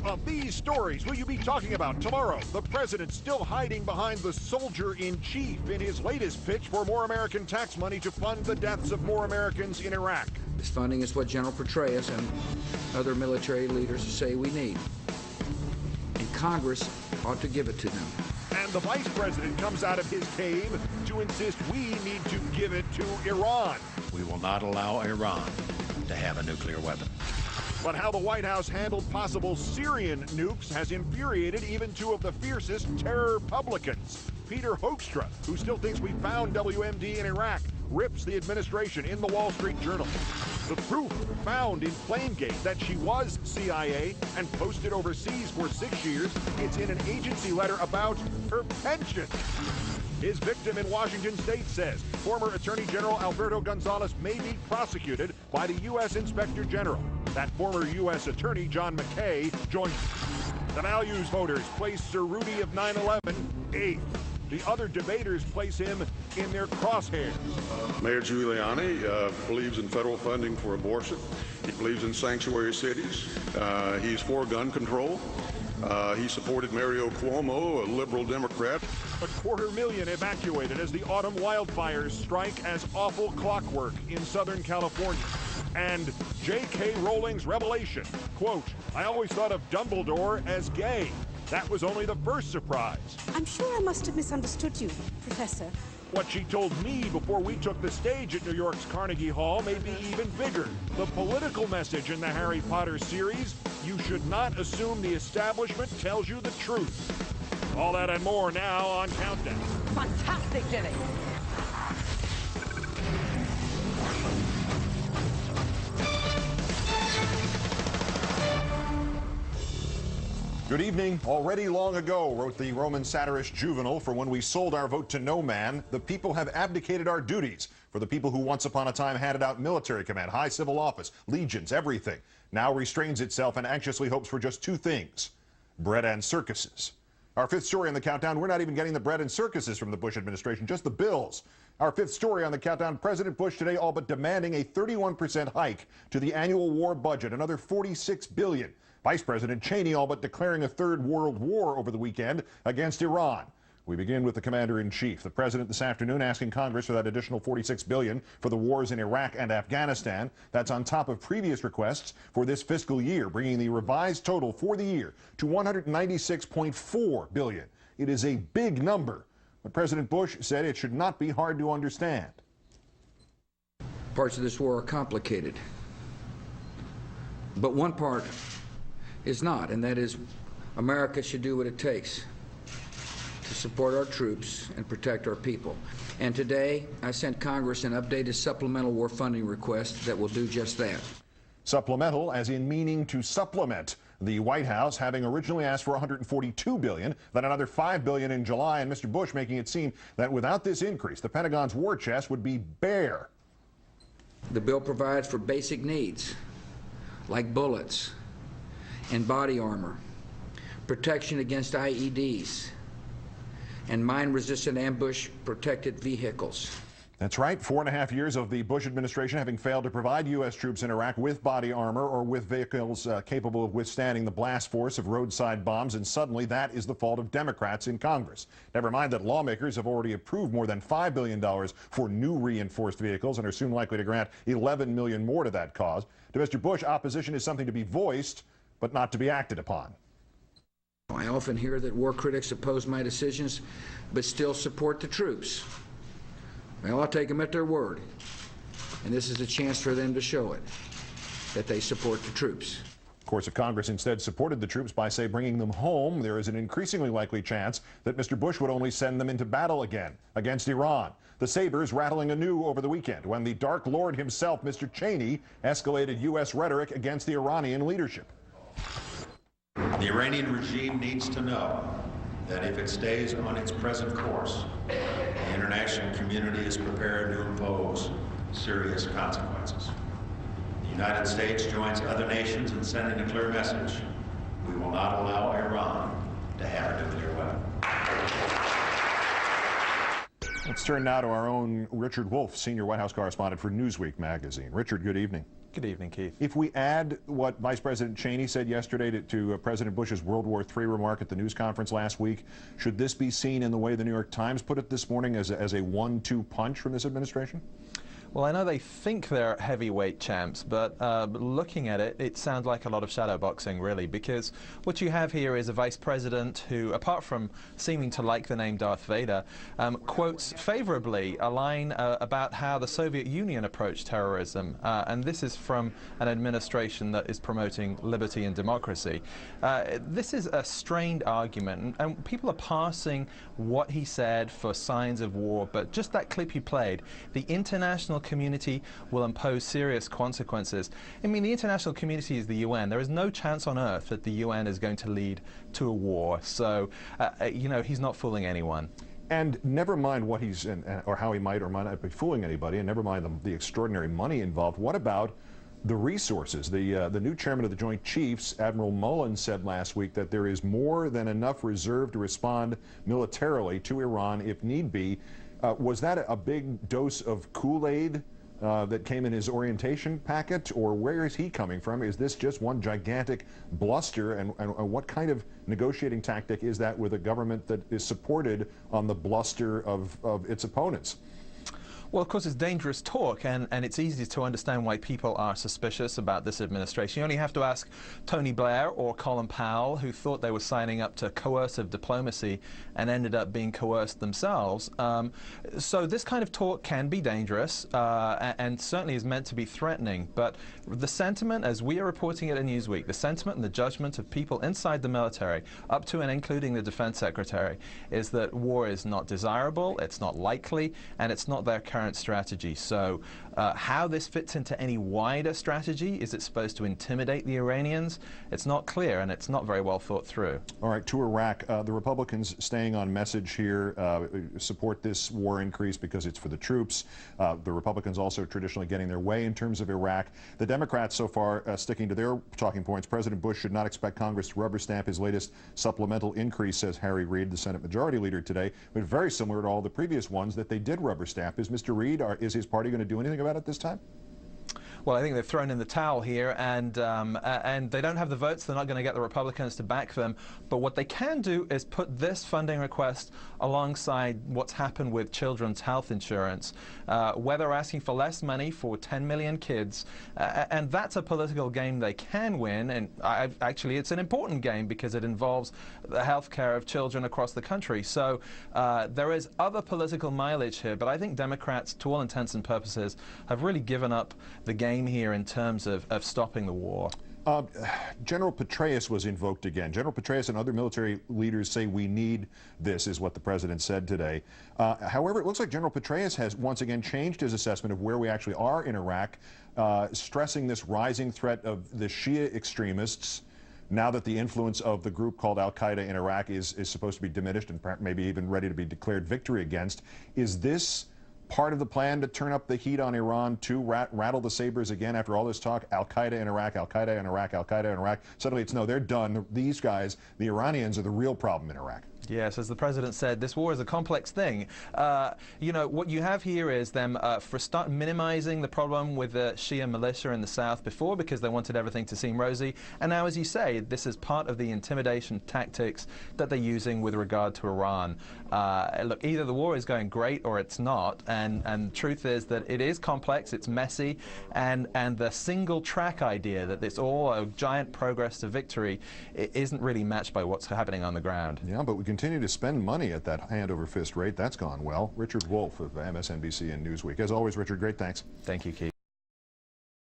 of these stories will you be talking about tomorrow? The president still hiding behind the soldier-in-chief in his latest pitch for more American tax money to fund the deaths of more Americans in Iraq. This funding is what General Petraeus and other military leaders say we need. And Congress ought to give it to them. And the vice president comes out of his cave to insist we need to give it to Iran. We will not allow Iran to have a nuclear weapon. But how the White House handled possible Syrian nukes has infuriated even two of the fiercest terror Republicans. Peter Hoekstra, who still thinks we found WMD in Iraq, rips the administration in the Wall Street Journal. The proof found in Plaingate that she was CIA and posted overseas for 6 years, it's in an agency letter about her pension. His victim in Washington State says former Attorney General Alberto Gonzales may be prosecuted by the U.S. Inspector General. That former U.S. Attorney, John McKay, joins. The values voters place Sir Rudy of 9/11 eighth. The other debaters place him in their crosshairs. Mayor Giuliani believes in federal funding for abortion. He believes in sanctuary cities. He's for gun control. He supported Mario Cuomo, a liberal Democrat. 250,000 evacuated as the autumn wildfires strike as awful clockwork in Southern California. And J.K. Rowling's revelation, quote, I always thought of Dumbledore as gay. That was only the first surprise. I'm sure I must have misunderstood you, Professor. What she told me before we took the stage at New York's Carnegie Hall may be even bigger. The political message in the Harry Potter series, you should not assume the establishment tells you the truth. All that and more now on Countdown. Fantastic, Jimmy. Good evening. Already long ago, wrote the Roman satirist Juvenal, for when we sold our vote to no man, the people have abdicated our duties for the people who once upon a time handed out military command, high civil office, legions, everything, now restrains itself and anxiously hopes for just two things, bread and circuses. Our fifth story on the Countdown, we're not even getting the bread and circuses from the Bush administration, just the bills. Our fifth story on the Countdown, President Bush today all but demanding a 31% hike to the annual war budget, another $46 billion. Vice President Cheney all but declaring a third world war over the weekend against Iran. We begin with the Commander-in-Chief. The President this afternoon asking Congress for that additional $46 billion for the wars in Iraq and Afghanistan. That's on top of previous requests for this fiscal year, bringing the revised total for the year to $196.4 billion. It is a big number, but President Bush said it should not be hard to understand. Parts of this war are complicated, but one part is not, and that is America should do what it takes to support our troops and protect our people. And today, I sent Congress an updated supplemental war funding request that will do just that. Supplemental, as in meaning to supplement. The White House having originally asked for $142 billion, then another $5 billion in July, and Mr. Bush making it seem that without this increase, the Pentagon's war chest would be bare. The bill provides for basic needs, like bullets and body armor, protection against IEDs, and mine-resistant ambush-protected vehicles. That's right. 4.5 years of the Bush administration having failed to provide U.S. troops in Iraq with body armor or with vehicles capable of withstanding the blast force of roadside bombs, and suddenly that is the fault of Democrats in Congress. Never mind that lawmakers have already approved more than $5 billion for new reinforced vehicles and are soon likely to grant $11 million more to that cause. To Mr. Bush, opposition is something to be voiced, but not to be acted upon. I often hear that war critics oppose my decisions, but still support the troops. Well, I'll take them at their word, and this is a chance for them to show it, that they support the troops. Of course, if Congress instead supported the troops by, say, bringing them home, there is an increasingly likely chance that Mr. Bush would only send them into battle again against Iran. The sabers rattling anew over the weekend when the Dark Lord himself, Mr. Cheney, escalated U.S. rhetoric against the Iranian leadership. The Iranian regime needs to know that if it stays on its present course, the international community is prepared to impose serious consequences. The United States joins other nations in sending a clear message. We will not allow Iran to have a nuclear weapon. Let's turn now to our own Richard Wolff, senior White House correspondent for Newsweek magazine. Richard, good evening. Good evening, Keith. If we add what Vice President Cheney said yesterday to President Bush's World War III remark at the news conference last week, should this be seen in the way the New York Times put it this morning as a 1-2 punch from this administration? Well, I know they think they're heavyweight champs, but looking at it, it sounds like a lot of shadow boxing, really, because what you have here is a vice president who, apart from seeming to like the name Darth Vader, quotes favorably a line about how the Soviet Union approached terrorism, and this is from an administration that is promoting liberty and democracy. This is a strained argument, and people are parsing what he said for signs of war, but just that clip you played, the international community will impose serious consequences. I mean, the international community is the UN. There is no chance on earth that the UN is going to lead to a war. So, you know, he's not fooling anyone. And never mind what he's, or how he might or might not be fooling anybody, and never mind the extraordinary money involved. What about the resources? The new chairman of the Joint Chiefs, Admiral Mullen, said last week that there is more than enough reserve to respond militarily to Iran if need be. Was that a big dose of Kool-Aid that came in his orientation packet, or where is he coming from? Is this just one gigantic bluster, and what kind of negotiating tactic is that with a government that is supported on the bluster of its opponents? Well, of course, it's dangerous talk, and it's easy to understand why people are suspicious about this administration. You only have to ask Tony Blair or Colin Powell, who thought they were signing up to coercive diplomacy and ended up being coerced themselves. So this kind of talk can be dangerous and certainly is meant to be threatening. But the sentiment, as we are reporting it in Newsweek, the sentiment and the judgment of people inside the military, up to and including the Defense Secretary, is that war is not desirable, it's not likely, and it's not their current strategy. So how this fits into any wider strategy, is it supposed to intimidate the Iranians? It's not clear, and it's not very well thought through. All right, to Iraq, the Republicans staying on message here, support this war increase because it's for the troops. The Republicans also traditionally getting their way in terms of Iraq. The Democrats so far sticking to their talking points. President Bush should not expect Congress to rubber stamp his latest supplemental increase, says Harry Reid, the Senate Majority Leader today, but very similar to all the previous ones that they did rubber stamp. Is Mr. Reid, is his party going to do anything about it this time? Well, I think they've thrown in the towel here, and they don't have the votes. They're not going to get the Republicans to back them. But what they can do is put this funding request alongside what's happened with children's health insurance, where they're asking for less money for 10 million kids. And that's a political game they can win. And actually, it's an important game because it involves the health care of children across the country. So there is other political mileage here. But I think Democrats, to all intents and purposes, have really given up the game here in terms of stopping the war. General Petraeus was invoked again. General Petraeus and other military leaders say we need this, is what the president said today. However, it looks like General Petraeus has once again changed his assessment of where we actually are in Iraq, stressing this rising threat of the Shia extremists now that the influence of the group called Al-Qaeda in Iraq is supposed to be diminished and maybe even ready to be declared victory against. Is this part of the plan to turn up the heat on Iran, to rattle the sabers again after all this talk? Al-Qaeda in Iraq, Al-Qaeda in Iraq, Al-Qaeda in Iraq. Suddenly it's no, they're done. These guys, the Iranians, are the real problem in Iraq. Yes, as the president said, this war is a complex thing. You know, what you have here is them minimizing the problem with the Shia militia in the south before because they wanted everything to seem rosy. And now, as you say, this is part of the intimidation tactics that they're using with regard to Iran. Look, either the war is going great or it's not. And the truth is that it is complex, it's messy, and the single track idea that it's all a giant progress to victory isn't really matched by what's happening on the ground. Yeah, but we continue to spend money at that hand-over-fist rate. That's gone well. Richard Wolff of MSNBC and Newsweek. As always, Richard, great thanks. Thank you, Keith.